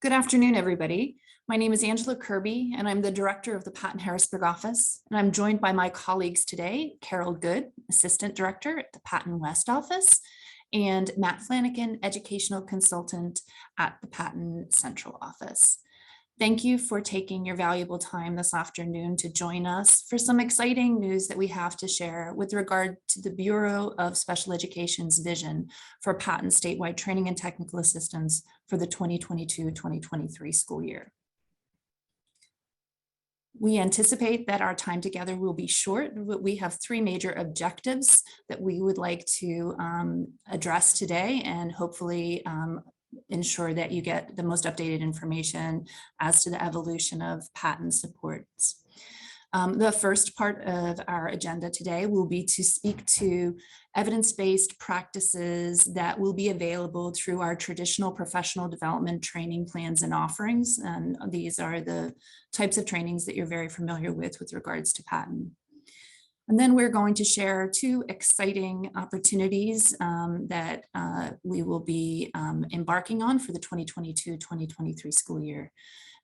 Good afternoon, everybody. My name is Angela Kirby, and I'm the director of the PaTTAN Harrisburg office. And I'm joined by my colleagues today, Carol Good, assistant director at the PaTTAN West office, and Matt Flanagan, educational consultant at the PaTTAN Central office. Thank you for taking your valuable time this afternoon to join us for some exciting news that we have to share with regard to the Bureau of Special Education's vision for PaTTAN statewide training and technical assistance for the 2022-2023 school year. We anticipate that our time together will be short, but we have three major objectives that we would like to address today and hopefully ensure that you get the most updated information as to the evolution of PaTTAN supports. The first part of our agenda today will be to speak to evidence-based practices that will be available through our traditional professional development training plans and offerings. And these are the types of trainings that you're very familiar with regards to PaTTAN. And then we're going to share two exciting opportunities that we will be embarking on for the 2022-2023 school year.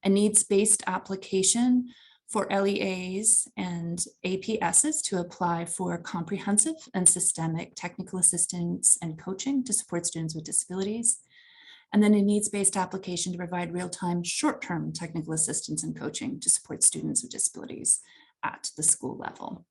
A needs-based application for LEAs and APSs to apply for comprehensive and systemic technical assistance and coaching to support students with disabilities. And then a needs-based application to provide real-time short-term technical assistance and coaching to support students with disabilities at the school level.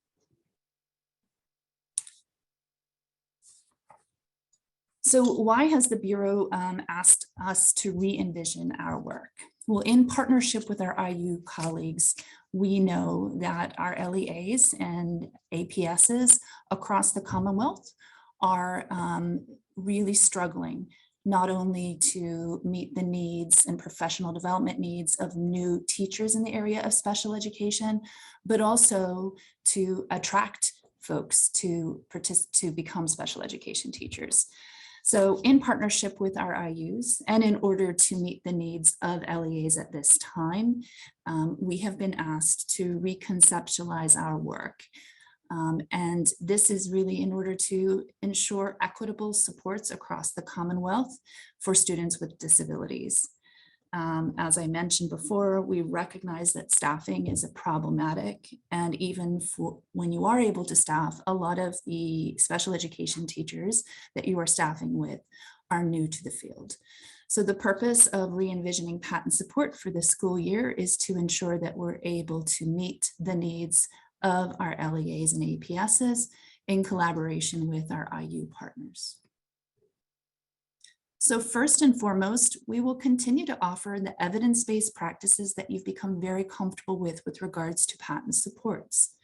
So why has the Bureau asked us to re-envision our work? Well, in partnership with our IU colleagues, we know that our LEAs and APSs across the Commonwealth are really struggling, not only to meet the needs and professional development needs of new teachers in the area of special education, but also to attract folks to become special education teachers. So in partnership with our IUs and in order to meet the needs of LEAs at this time, we have been asked to reconceptualize our work. And this is really in order to ensure equitable supports across the Commonwealth for students with disabilities. As I mentioned before, we recognize that staffing is a problematic, and even for when you are able to staff, a lot of the special education teachers that you are staffing with are new to the field. So the purpose of re-envisioning PaTTAN support for this school year is to ensure that we're able to meet the needs of our LEAs and APSs in collaboration with our IU partners. So first and foremost, we will continue to offer the evidence-based practices that you've become very comfortable with regards to PaTTAN supports.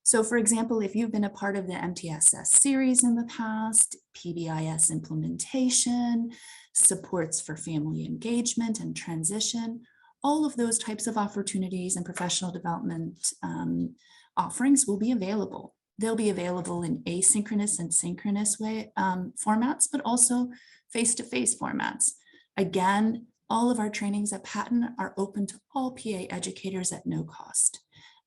So for example, if you've been a part of the MTSS series in the past, PBIS implementation, supports for family engagement and transition, all of those types of opportunities and professional development offerings will be available. They'll be available in asynchronous and synchronous formats, but also face-to-face formats. Again, all of our trainings at PaTTAN are open to all PA educators at no cost.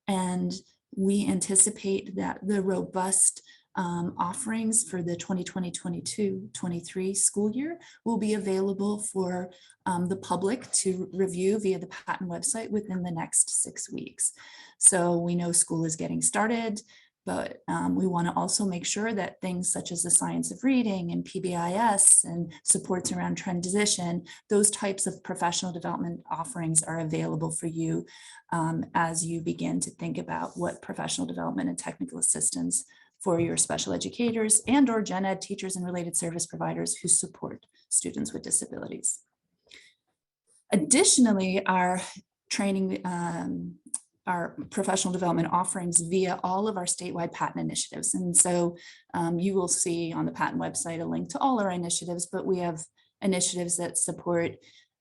And we anticipate that the robust offerings for the 2020-22-23 school year will be available for the public to review via the PaTTAN website within the next 6 weeks. So we know school is getting started, but we want to also make sure that things such as the science of reading and PBIS and supports around transition, those types of professional development offerings are available for you as you begin to think about what professional development and technical assistance for your special educators and or gen ed teachers and related service providers who support students with disabilities. Additionally, our training our professional development offerings via all of our statewide PaTTAN initiatives. And so you will see on the PaTTAN website a link to all our initiatives, but we have initiatives that support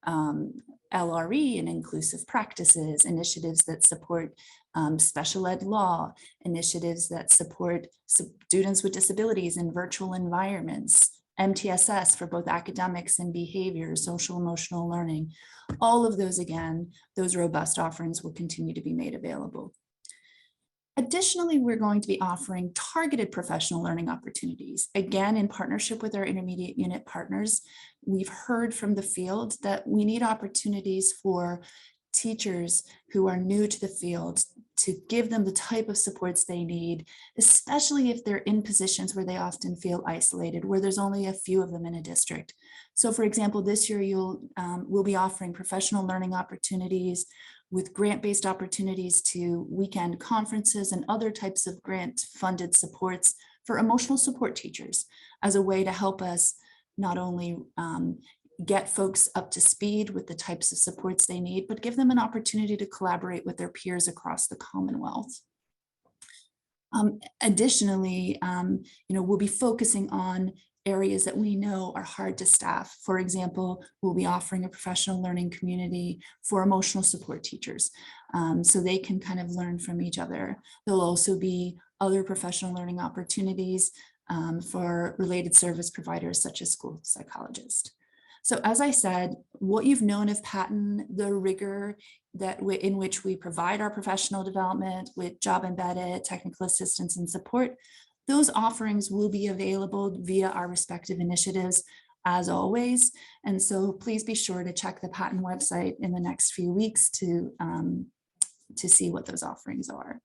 LRE and inclusive practices, initiatives that support special ed law, initiatives that support students with disabilities in virtual environments, MTSS for both academics and behavior, social emotional learning. All of those, again, those robust offerings will continue to be made available. Additionally, we're going to be offering targeted professional learning opportunities. Again, in partnership with our intermediate unit partners, we've heard from the field that we need opportunities for teachers who are new to the field to give them the type of supports they need, especially if they're in positions where they often feel isolated, where there's only a few of them in a district. So for example, this year we'll be offering professional learning opportunities with grant-based opportunities to weekend conferences and other types of grant-funded supports for emotional support teachers as a way to help us not only get folks up to speed with the types of supports they need, but give them an opportunity to collaborate with their peers across the Commonwealth. Additionally, we'll be focusing on areas that we know are hard to staff. For example, we'll be offering a professional learning community for emotional support teachers, so they can kind of learn from each other. There'll also be other professional learning opportunities for related service providers such as school psychologists. So as I said, what you've known of PaTTAN, the rigor in which we provide our professional development with job embedded, technical assistance and support, those offerings will be available via our respective initiatives as always. And so please be sure to check the PaTTAN website in the next few weeks to see what those offerings are.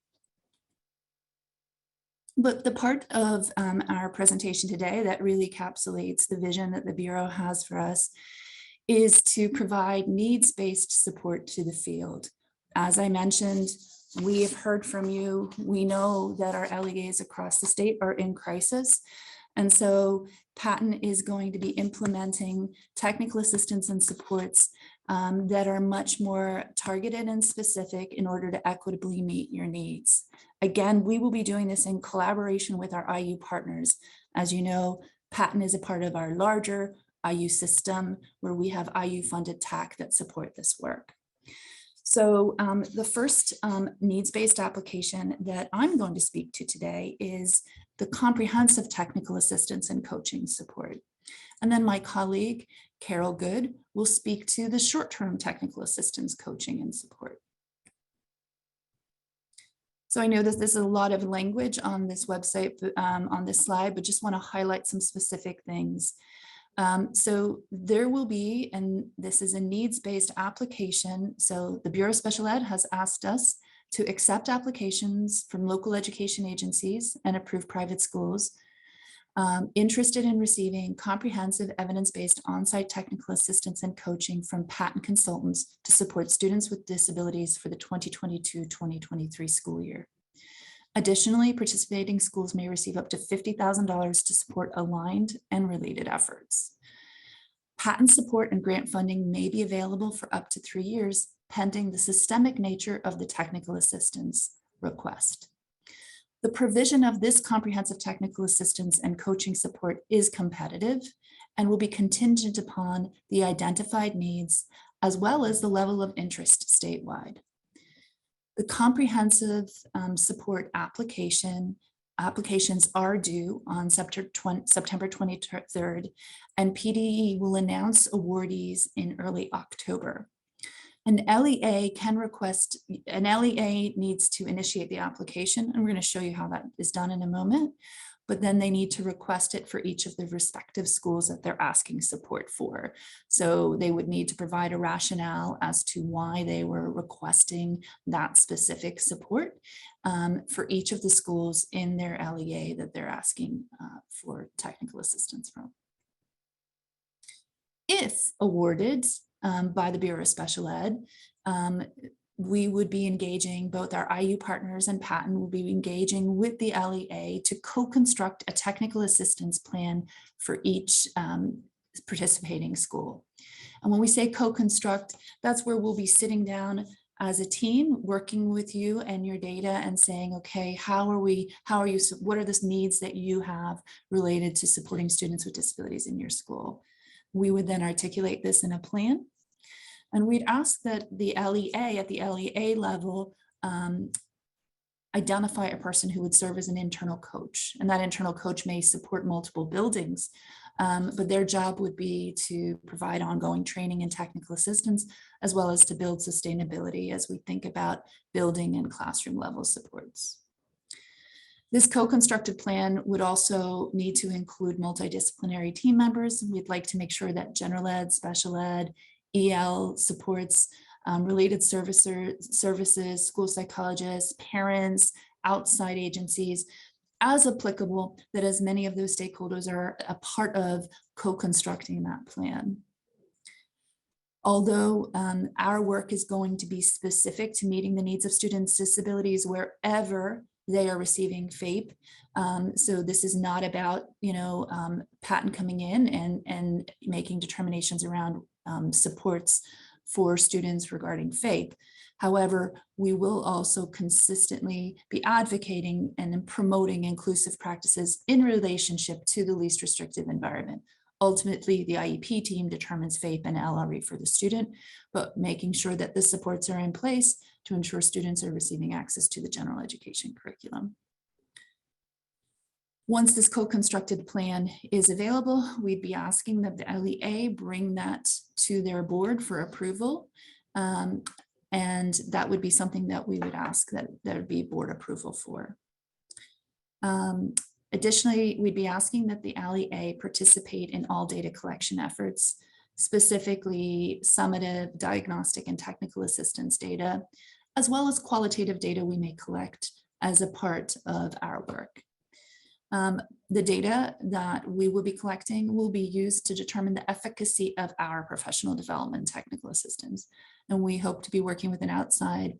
But the part of our presentation today that really encapsulates the vision that the Bureau has for us is to provide needs-based support to the field. As I mentioned, we have heard from you. We know that our LEAs across the state are in crisis. And so PaTTAN is going to be implementing technical assistance and supports that are much more targeted and specific in order to equitably meet your needs. Again, we will be doing this in collaboration with our IU partners. As you know, PaTTAN is a part of our larger IU system where we have IU funded TAC that support this work. So the first needs-based application that I'm going to speak to today is the comprehensive technical assistance and coaching support. And then my colleague, Carol Good, will speak to the short-term technical assistance coaching and support. So I know that there's a lot of language on this website, on this slide, but just want to highlight some specific things. So there will be, and this is a needs-based application. So the Bureau of Special Ed has asked us to accept applications from local education agencies and approved private schools interested in receiving comprehensive evidence-based on-site technical assistance and coaching from PaTTAN consultants to support students with disabilities for the 2022-2023 school year. Additionally, participating schools may receive up to $50,000 to support aligned and related efforts. PaTTAN support and grant funding may be available for up to 3 years, pending the systemic nature of the technical assistance request. The provision of this comprehensive technical assistance and coaching support is competitive and will be contingent upon the identified needs as well as the level of interest statewide. The comprehensive support applications are due on September 23rd, and PDE will announce awardees in early October. An LEA needs to initiate the application, and we're going to show you how that is done in a moment, but then they need to request it for each of the respective schools that they're asking support for. So they would need to provide a rationale as to why they were requesting that specific support for each of the schools in their LEA that they're asking for technical assistance from. If awarded by the Bureau of Special Ed, we would be engaging, both our IU partners and PaTTAN will be engaging with the LEA to co-construct a technical assistance plan for each participating school. And when we say co-construct, that's where we'll be sitting down as a team, working with you and your data and saying, okay, what are the needs that you have related to supporting students with disabilities in your school? We would then articulate this in a plan. And we'd ask that the LEA at the LEA level identify a person who would serve as an internal coach. And that internal coach may support multiple buildings, but their job would be to provide ongoing training and technical assistance, as well as to build sustainability as we think about building and classroom level supports. This co-constructed plan would also need to include multidisciplinary team members. We'd like to make sure that general ed, special ed, EL supports, related services, school psychologists, parents, outside agencies, as applicable, that as many of those stakeholders are a part of co-constructing that plan. Although our work is going to be specific to meeting the needs of students with disabilities wherever they are receiving FAPE. So this is not about, PaTTAN coming in and making determinations around supports for students regarding FAPE. However, we will also consistently be advocating and promoting inclusive practices in relationship to the least restrictive environment. Ultimately, the IEP team determines FAPE and LRE for the student, but making sure that the supports are in place to ensure students are receiving access to the general education curriculum. Once this co-constructed plan is available, we'd be asking that the LEA bring that to their board for approval. And that would be something that we would ask that there would be board approval for. Additionally, we'd be asking that the LEA participate in all data collection efforts, specifically summative, diagnostic, and technical assistance data, as well as qualitative data we may collect as a part of our work. The data that we will be collecting will be used to determine the efficacy of our professional development technical assistance. And we hope to be working with an outside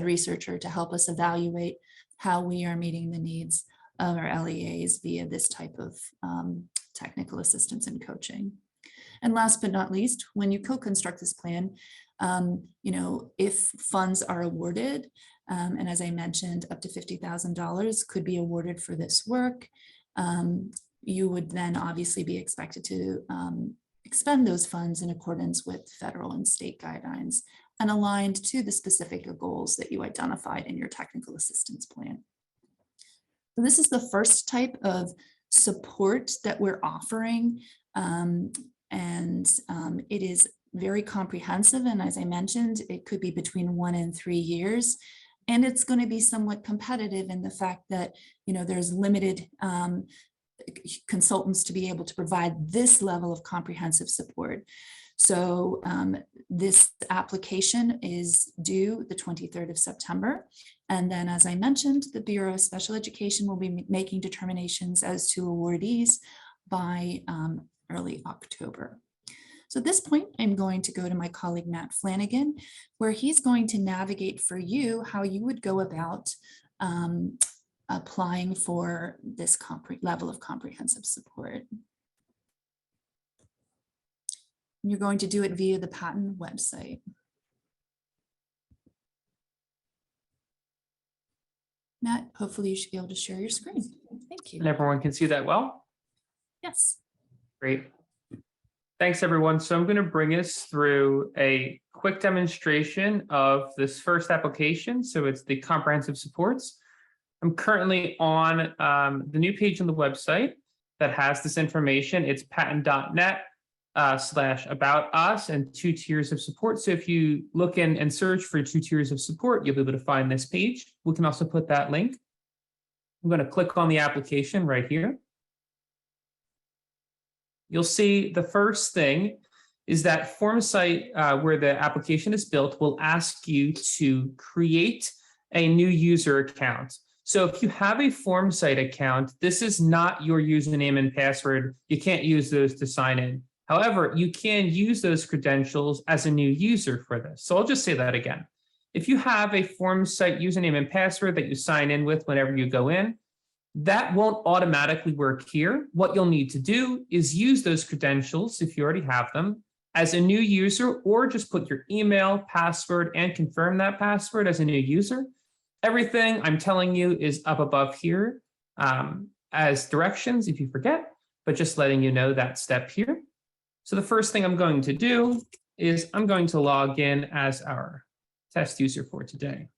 researcher to help us evaluate how we are meeting the needs of our LEAs via this type of technical assistance and coaching. And last but not least, when you co-construct this plan, if funds are awarded, and as I mentioned, up to $50,000 could be awarded for this work, you would then obviously be expected to expend those funds in accordance with federal and state guidelines and aligned to the specific goals that you identified in your technical assistance plan. So this is the first type of support that we're offering, and it is very comprehensive. And as I mentioned, it could be between 1 and 3 years. And it's going to be somewhat competitive in the fact that, there's limited consultants to be able to provide this level of comprehensive support. So this application is due the 23rd of September. And then, as I mentioned, the Bureau of Special Education will be making determinations as to awardees by early October. So at this point, I'm going to go to my colleague, Matt Flanagan, where he's going to navigate for you how you would go about applying for this level of comprehensive support. You're going to do it via the PaTTAN website. Matt, hopefully you should be able to share your screen. Thank you. And everyone can see that well? Yes. Great. Thanks, everyone. So I'm going to bring us through a quick demonstration of this first application. So it's the comprehensive supports. I'm currently on the new page on the website that has this information. It's pattan.net/about us and 2 tiers of support. So if you look in and search for 2 tiers of support, you'll be able to find this page. We can also put that link. I'm going to click on the application right here. You'll see the first thing is that form site where the application is built will ask you to create a new user account. So if you have a form site account, this is not your username and password. You can't use those to sign in. However, you can use those credentials as a new user for this. So I'll just say that again. If you have a form site username and password that you sign in with whenever you go in, that won't automatically work here. What you'll need to do is use those credentials, if you already have them, as a new user, or just put your email, password, and confirm that password as a new user. Everything I'm telling you is up above here as directions if you forget, but just letting you know that step here. So the first thing I'm going to do is I'm going to log in as our test user for today.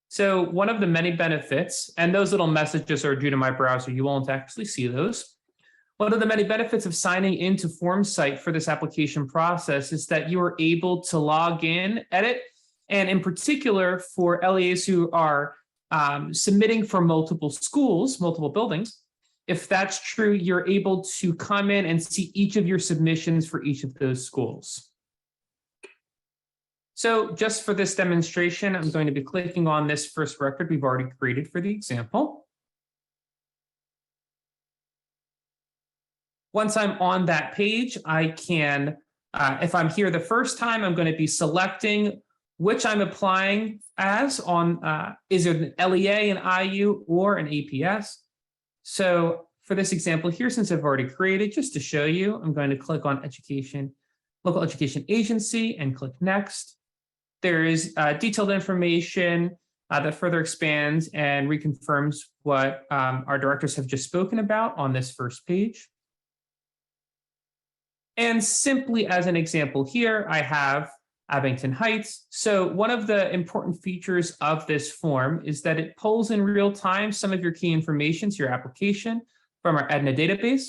So one of the many benefits, and those little messages are due to my browser, you won't actually see those. One of the many benefits of signing into FormSite for this application process is that you are able to log in, edit, and in particular for LEAs who are submitting for multiple schools, multiple buildings, if that's true, you're able to come in and see each of your submissions for each of those schools. So just for this demonstration, I'm going to be clicking on this first record we've already created for the example. Once I'm on that page, I can, if I'm here the first time, I'm going to be selecting which I'm applying as on, is it an LEA, an IU, or an APS? So for this example here, since I've already created, just to show you, I'm going to click on education, local education agency, and click next. There is detailed information that further expands and reconfirms what our directors have just spoken about on this first page. And simply as an example here, I have Abington Heights. So one of the important features of this form is that it pulls in real time some of your key information to your application from our Aetna database.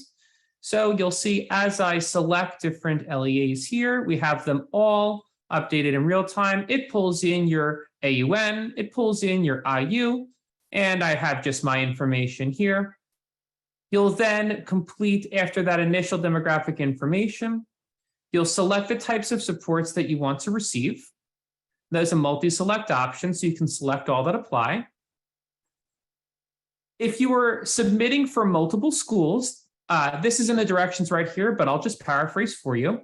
So you'll see as I select different LEAs here, we have them all updated in real time. It pulls in your AUN, it pulls in your IU, and I have just my information here. You'll then complete after that initial demographic information. You'll select the types of supports that you want to receive. There's a multi-select option, so you can select all that apply. If you are submitting for multiple schools, this is in the directions right here, but I'll just paraphrase for you.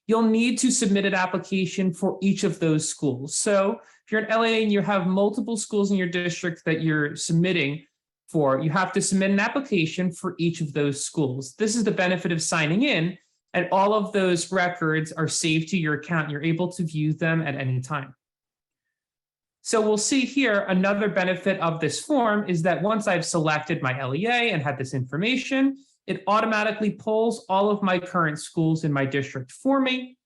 You'll need to submit an application for each of those schools. So if you're an LA and you have multiple schools in your district that you're submitting for, you have to submit an application for each of those schools. This is the benefit of signing in, and all of those records are saved to your account. You're able to view them at any time. So we'll see here another benefit of this form is that once I've selected my LEA and had this information, it automatically pulls all of my current schools in my district for me,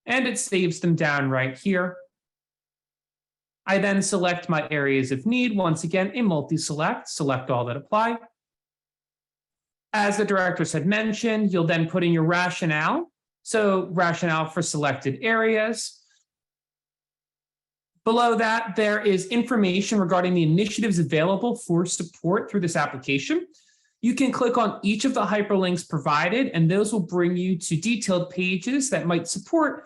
and it saves them down right here. I then select my areas of need. Once again, a multi-select, select all that apply. As the directors had mentioned, you'll then put in your rationale. So rationale for selected areas. Below that, there is information regarding the initiatives available for support through this application. You can click on each of the hyperlinks provided, and those will bring you to detailed pages that might support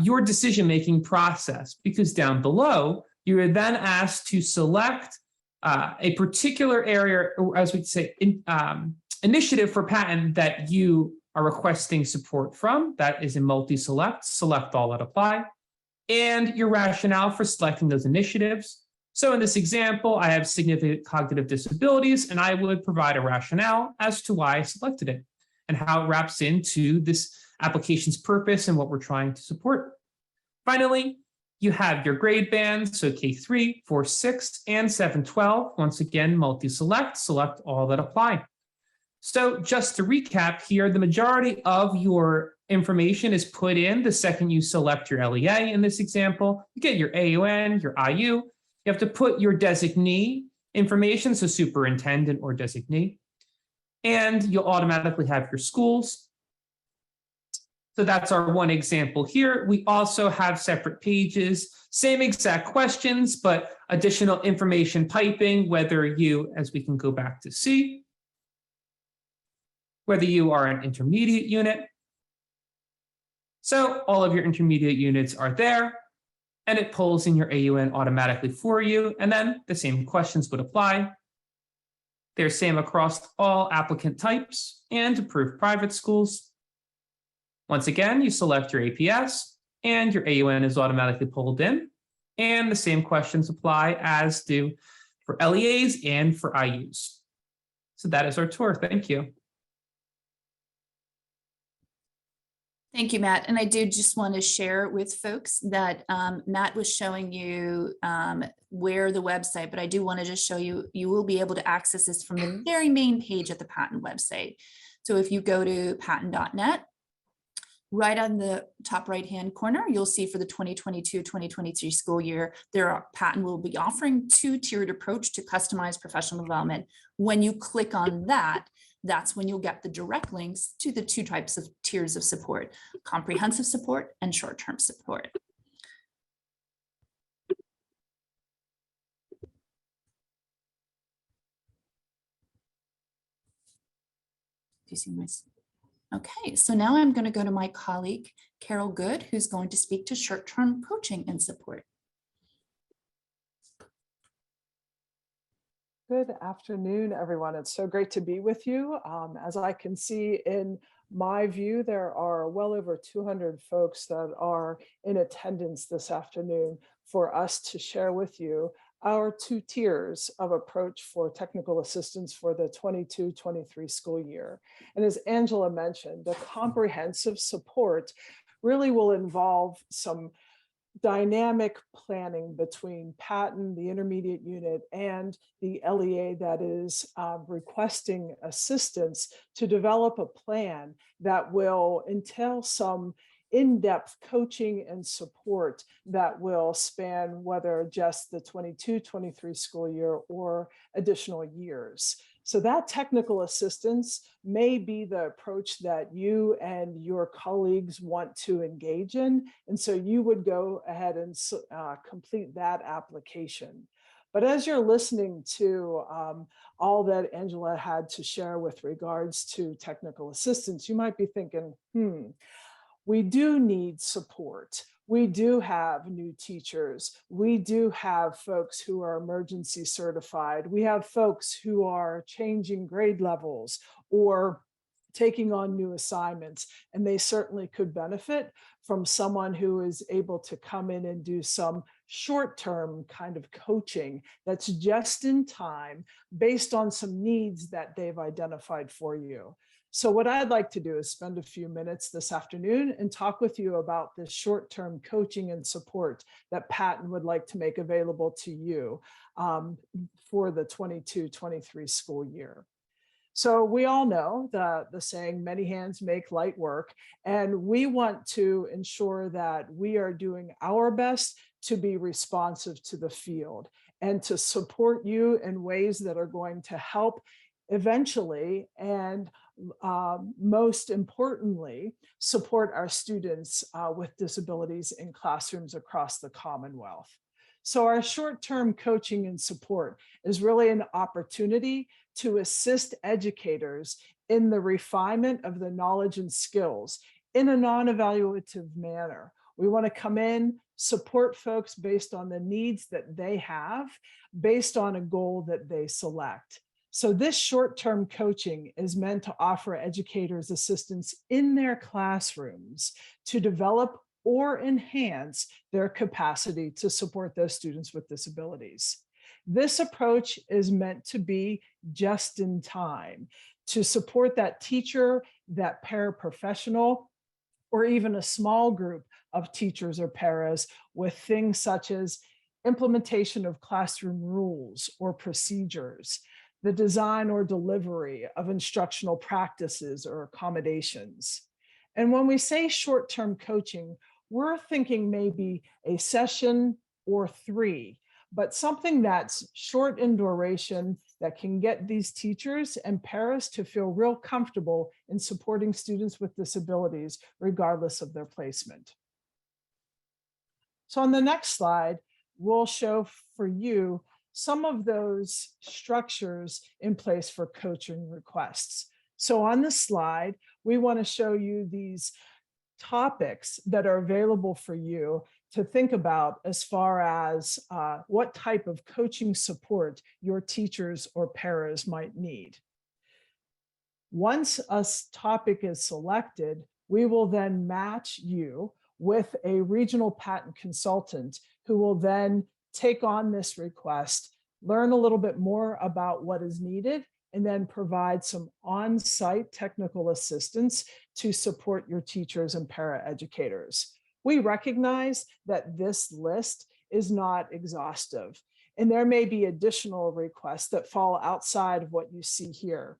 your decision-making process, because down below, you are then asked to select a particular area, or as we'd say, initiative for PaTTAN that you are requesting support from. That is a multi-select, select all that apply, and your rationale for selecting those initiatives. So in this example, I have significant cognitive disabilities, and I would provide a rationale as to why I selected it and how it wraps into this application's purpose and what we're trying to support. Finally, you have your grade bands, so K3, 4, 6, and 7, 12. Once again, multi-select, select all that apply. So just to recap here, the majority of your information is put in the second you select your LEA in this example. You get your AUN, your IU. You have to put your designee information, so superintendent or designee, and you'll automatically have your schools. So that's our one example here. We also have separate pages, same exact questions, but additional information piping, whether you, as we can go back to see, whether you are an intermediate unit. So all of your intermediate units are there, and it pulls in your AUN automatically for you. And then the same questions would apply. They're same across all applicant types and approved private schools. Once again, you select your APS and your AUN is automatically pulled in. And the same questions apply as do for LEAs and for IUs. So that is our tour. Thank you. Thank you, Matt. And I do just want to share with folks that Matt was showing you where the website, but I do want to just show you, you will be able to access this from the very main page at the PaTTAN website. So if you go to pattan.net, right on the top right-hand corner, you'll see for the 2022-2023 school year, PaTTAN will be offering 2-tiered approach to customized professional development. When you click on that, That's when you'll get the direct links to the two types of tiers of support, comprehensive support and short-term support. Do you see my? Okay, so now I'm going to go to my colleague, Carol Good, who's going to speak to short-term coaching and support. Good afternoon, everyone. It's so great to be with you. As I can see in my view, there are well over 200 folks that are in attendance this afternoon for us to share with you our two tiers of approach for technical assistance for the 22-23 school year. And as Angela mentioned, the comprehensive support really will involve some dynamic planning between PaTTAN, the intermediate unit, and the LEA that is requesting assistance to develop a plan that will entail some in-depth coaching and support that will span whether just the 22-23 school year or additional years. So that technical assistance may be the approach that you and your colleagues want to engage in. And so you would go ahead and complete that application. But as you're listening to all that Angela had to share with regards to technical assistance, you might be thinking, we do need support. We do have new teachers. We do have folks who are emergency certified. We have folks who are changing grade levels or taking on new assignments, and they certainly could benefit from someone who is able to come in and do some short-term kind of coaching that's just in time based on some needs that they've identified for you. So what I'd like to do is spend a few minutes this afternoon and talk with you about this short-term coaching and support that PaTTAN would like to make available to you for the 22-23 school year. So we all know the saying, many hands make light work, and we want to ensure that we are doing our best to be responsive to the field and to support you in ways that are going to help eventually and most importantly, support our students with disabilities in classrooms across the Commonwealth. So our short-term coaching and support is really an opportunity to assist educators in the refinement of the knowledge and skills in a non-evaluative manner. We want to come in, support folks based on the needs that they have, based on a goal that they select. So this short-term coaching is meant to offer educators assistance in their classrooms to develop or enhance their capacity to support those students with disabilities. This approach is meant to be just in time to support that teacher, that paraprofessional, or even a small group of teachers or paras with things such as implementation of classroom rules or procedures, the design or delivery of instructional practices or accommodations. And when we say short-term coaching, we're thinking maybe a session or three, but something that's short in duration that can get these teachers and paras to feel real comfortable in supporting students with disabilities, regardless of their placement. So on the next slide, we'll show for you some of those structures in place for coaching requests. So on this slide, we want to show you these topics that are available for you to think about as far as what type of coaching support your teachers or paras might need. Once a topic is selected, we will then match you with a regional PaTTAN consultant who will then take on this request, learn a little bit more about what is needed, and then provide some on-site technical assistance to support your teachers and para-educators. We recognize that this list is not exhaustive, and there may be additional requests that fall outside of what you see here.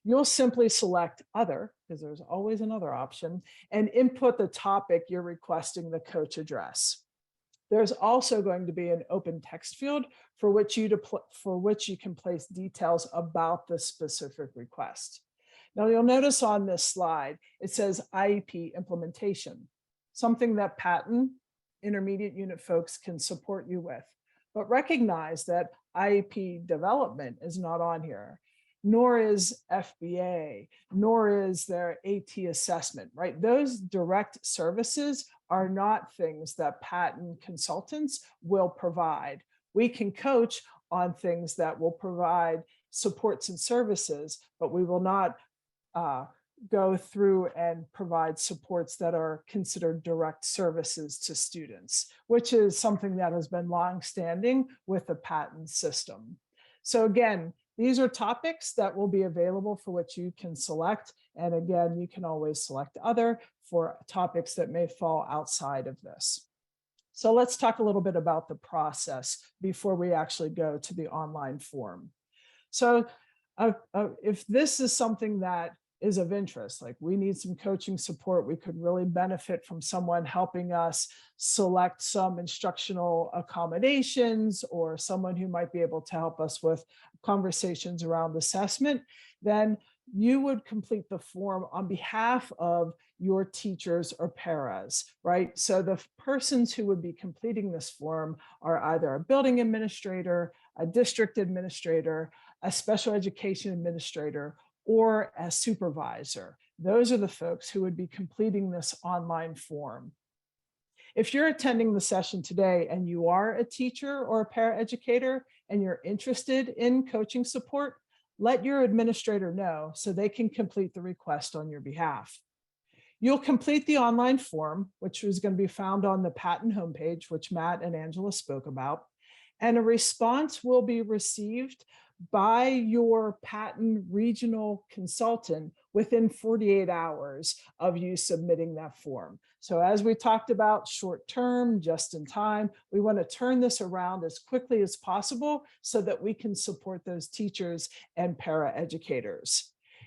You'll simply select other, because there's always another option, and input the topic you're requesting the coach address. There's also going to be an open text field for which you can place details about the specific request. Now you'll notice on this slide, it says IEP implementation, something that PaTTAN intermediate unit folks can support you with. But recognize that IEP development is not on here, nor is FBA, nor is their AT assessment, right? Those direct services are not things that PaTTAN consultants will provide. We can coach on things that will provide supports and services, but we will not go through and provide supports that are considered direct services to students, which is something that has been longstanding with the PaTTAN system. So again, these are topics that will be available for which you can select. And again, you can always select other for topics that may fall outside of this. So let's talk a little bit about the process before we actually go to the online form. So if this is something that is of interest, like we need some coaching support, we could really benefit from someone helping us select some instructional accommodations or someone who might be able to help us with conversations around assessment, then you would complete the form on behalf of your teachers or paras, right? So the persons who would be completing this form are either a building administrator, a district administrator, a special education administrator, or a supervisor. Those are the folks who would be completing this online form. If you're attending the session today and you are a teacher or a paraeducator and you're interested in coaching support, let your administrator know so they can complete the request on your behalf. You'll complete the online form, which is going to be found on the PaTTAN homepage, which Matt and Angela spoke about, and a response will be received by your PaTTAN regional consultant within 48 hours of you submitting that form. So as we talked about short term, just in time, we want to turn this around as quickly as possible so that we can support those teachers and paraeducators.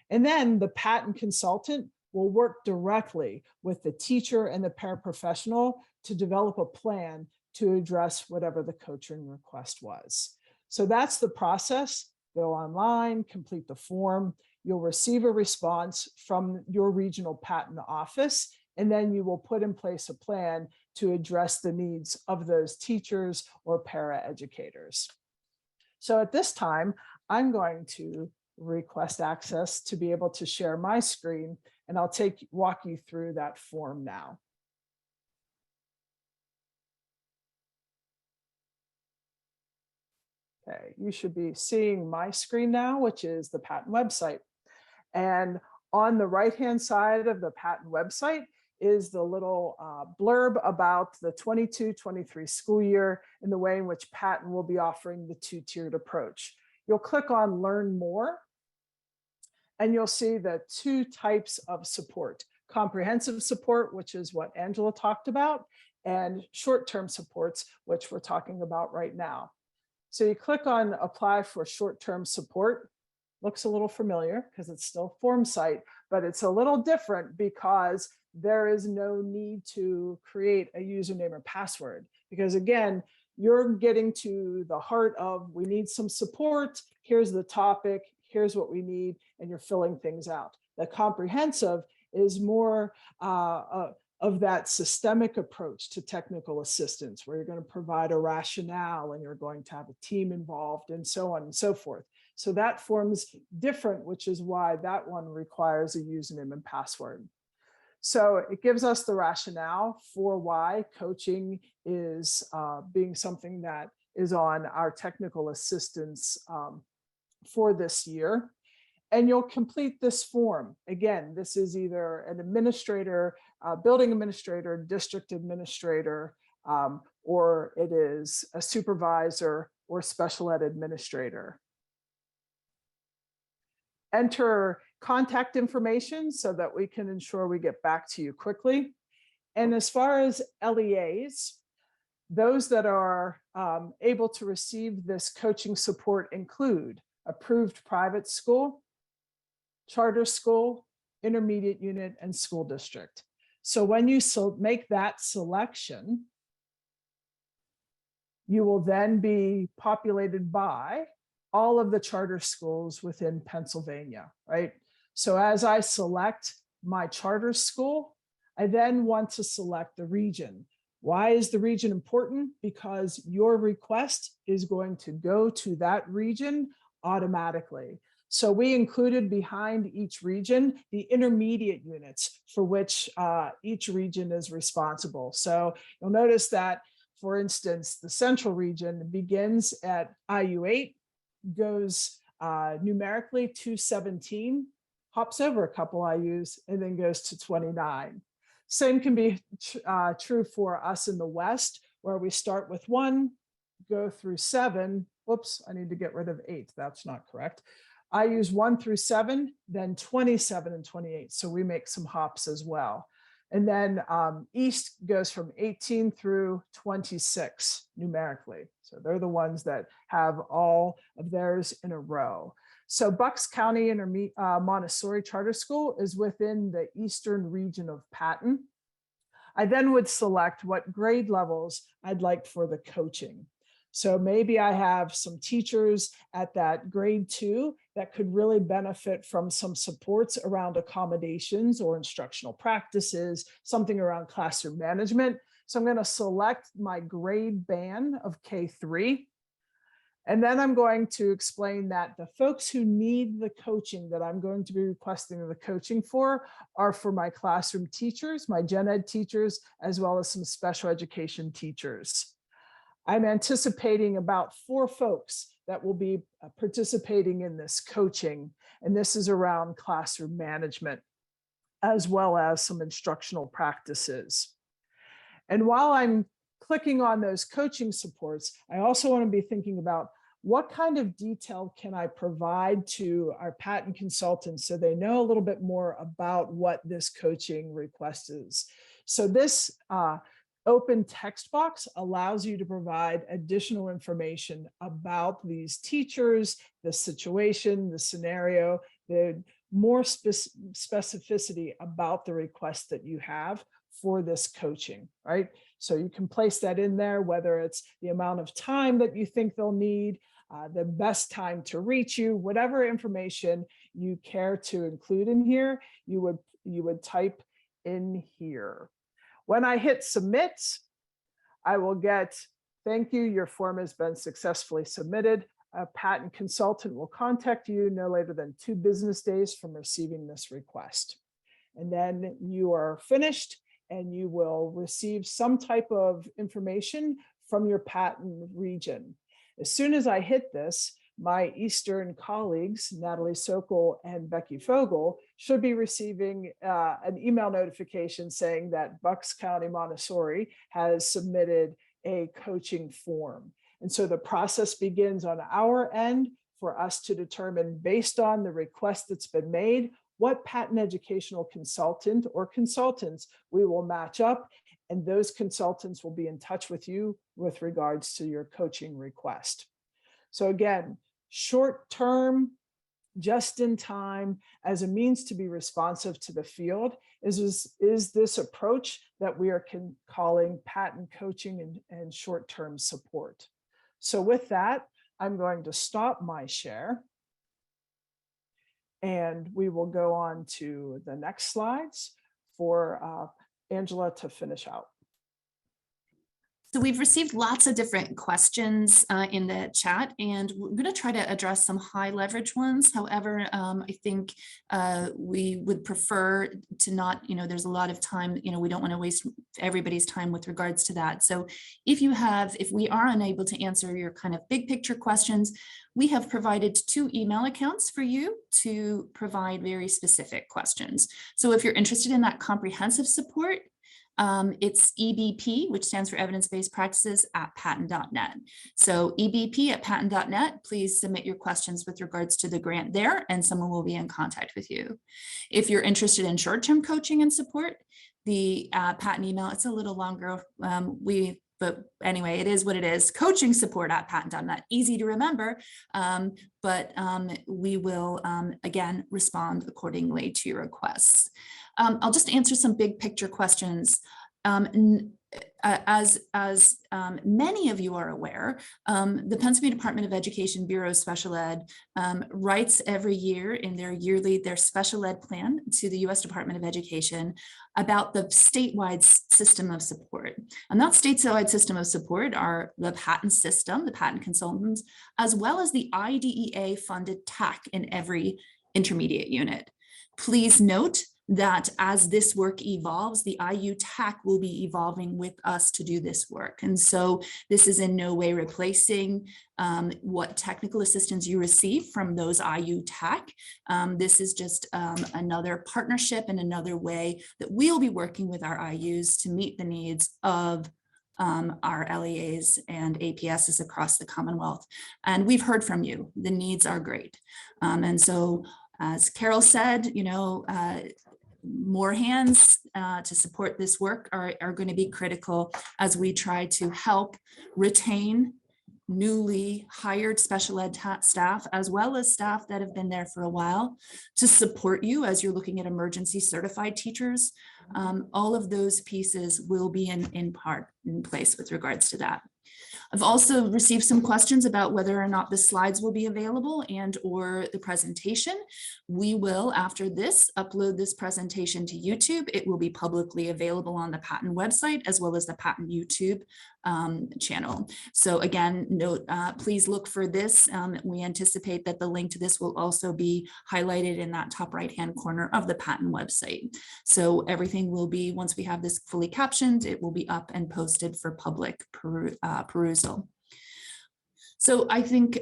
And then the PaTTAN consultant will work directly with the teacher and the paraprofessional to develop a plan to address whatever the coaching request was. So that's the process. Go online, complete the form. You'll receive a response from your regional PaTTAN office, and then you will put in place a plan to address the needs of those teachers or paraeducators. So at this time, I'm going to request access to be able to share my screen, and I'll walk you through that form now. Okay, you should be seeing my screen now, which is the PaTTAN website. And on the right-hand side of the PaTTAN website is the little blurb about the 22-23 school year and the way in which PaTTAN will be offering the two-tiered approach. You'll click on Learn More, and you'll see the two types of support: comprehensive support, which is what Angela talked about, and short-term supports, which we're talking about right now. So you click on Apply for Short-Term Support. Looks a little familiar because it's still form site, but it's a little different because there is no need to create a username or password. Because again, you're getting to the heart of, we need some support, here's the topic, here's what we need, and you're filling things out. The comprehensive is more of that systemic approach to technical assistance, where you're going to provide a rationale and you're going to have a team involved and so on and so forth. So that form's different, which is why that one requires a username and password. So it gives us the rationale for why coaching is being something that is on our technical assistance for this year. And you'll complete this form. Again, this is either an administrator, building administrator, district administrator, or it is a supervisor or special ed administrator. Enter contact information so that we can ensure we get back to you quickly. And as far as LEAs, those that are able to receive this coaching support include approved private school, charter school, intermediate unit, and school district. So when you make that selection, you will then be populated by all of the charter schools within Pennsylvania, right? So as I select my charter school, I then want to select the region. Why is the region important? Because your request is going to go to that region automatically. So we included behind each region the intermediate units for which each region is responsible. So you'll notice that, for instance, the central region begins at IU8, goes numerically to 17, hops over a couple IUs, and then goes to 29. Same can be true for us in the West, where we start with 1, go through 7. Whoops, I need to get rid of 8. That's not correct. I use 1 through 7, then 27 and 28. So we make some hops as well. And then East goes from 18 through 26 numerically. So they're the ones that have all of theirs in a row. So Bucks County Montessori Charter School is within the eastern region of PaTTAN. I then would select what grade levels I'd like for the coaching. So maybe I have some teachers at that grade 2 that could really benefit from some supports around accommodations or instructional practices, something around classroom management. So I'm going to select my grade band of K3. And then I'm going to explain that the folks who need the coaching that I'm going to be requesting the coaching for are for my classroom teachers, my gen ed teachers, as well as some special education teachers. I'm anticipating about 4 folks that will be participating in this coaching, and this is around classroom management, as well as some instructional practices. And while I'm clicking on those coaching supports, I also want to be thinking about what kind of detail can I provide to our PaTTAN consultants so they know a little bit more about what this coaching request is. So this open text box allows you to provide additional information about these teachers, the situation, the scenario, the more specificity about the request that you have for this coaching, right? So you can place that in there, whether it's the amount of time that you think they'll need, the best time to reach you, whatever information you care to include in here, you would type in here. When I hit submit, I will get, thank you, your form has been successfully submitted. A PaTTAN consultant will contact you no later than 2 business days from receiving this request. And then you are finished and you will receive some type of information from your PaTTAN region. As soon as I hit this, my Eastern colleagues, Natalie Sokol and Becky Fogel, should be receiving an email notification saying that Bucks County Montessori has submitted a coaching form. And so the process begins on our end for us to determine, based on the request that's been made, what PaTTAN educational consultant or consultants we will match up, and those consultants will be in touch with you with regards to your coaching request. So again, short term, just in time, as a means to be responsive to the field is this approach that we are calling PaTTAN coaching and short-term support. So with that, I'm going to stop my share and we will go on to the next slides for Angela to finish out. So we've received lots of different questions in the chat, and we're going to try to address some high leverage ones. However, I think we would prefer to not, there's a lot of time, we don't want to waste everybody's time with regards to that. So if we are unable to answer your kind of big picture questions, we have provided 2 email accounts for you to provide very specific questions. So if you're interested in that comprehensive support, it's EBP, which stands for evidence-based practices, at PaTTAN.net. So EBP at PaTTAN.net, please submit your questions with regards to the grant there, and someone will be in contact with you. If you're interested in short-term coaching and support, the PaTTAN email, it's a little longer, but anyway, it is what it is. Coaching support at PaTTAN.net, easy to remember, but we will, again, respond accordingly to your requests. I'll just answer some big picture questions. As many of you are aware, the Pennsylvania Department of Education Bureau of Special Ed writes every year in their special ed plan to the U.S. Department of Education about the statewide system of support. And that statewide system of support are the PaTTAN system, the PaTTAN consultants, as well as the IDEA funded TAC in every intermediate unit. Please note that as this work evolves, the IU TAC will be evolving with us to do this work. And so this is in no way replacing what technical assistance you receive from those IU TAC. This is just another partnership and another way that we'll be working with our IUs to meet the needs of our LEAs and APSs across the Commonwealth. And we've heard from you, the needs are great. And so as Carol said, you know, more hands to support this work are going to be critical as we try to help retain newly hired special ed staff, as well as staff that have been there for a while, to support you as you're looking at emergency certified teachers. All of those pieces will be in place with regards to that. I've also received some questions about whether or not the slides will be available and or the presentation. We will, after this, upload this presentation to YouTube. It will be publicly available on the PaTTAN website as well as the PaTTAN YouTube channel. So again, note, please look for this. We anticipate that the link to this will also be highlighted in that top right-hand corner of the PaTTAN website. So everything will be, once we have this fully captioned, it will be up and posted for public perusal. So I think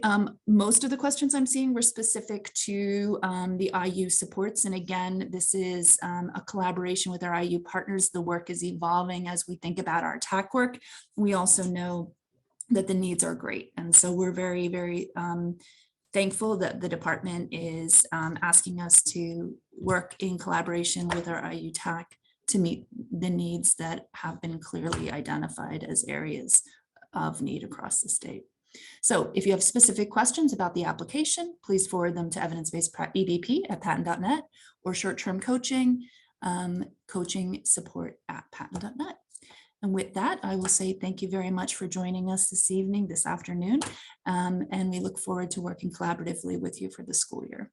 most of the questions I'm seeing were specific to the IU supports. And again, this is a collaboration with our IU partners. The work is evolving as we think about our TAC work. We also know that the needs are great. And so we're very, very thankful that the department is asking us to work in collaboration with our IU TAC to meet the needs that have been clearly identified as areas of need across the state. So if you have specific questions about the application, please forward them to evidence-based EBP@pattan.net or short-term coaching, coaching support at pattan.net. And with that, I will say thank you very much for joining us this afternoon, and we look forward to working collaboratively with you for the school year.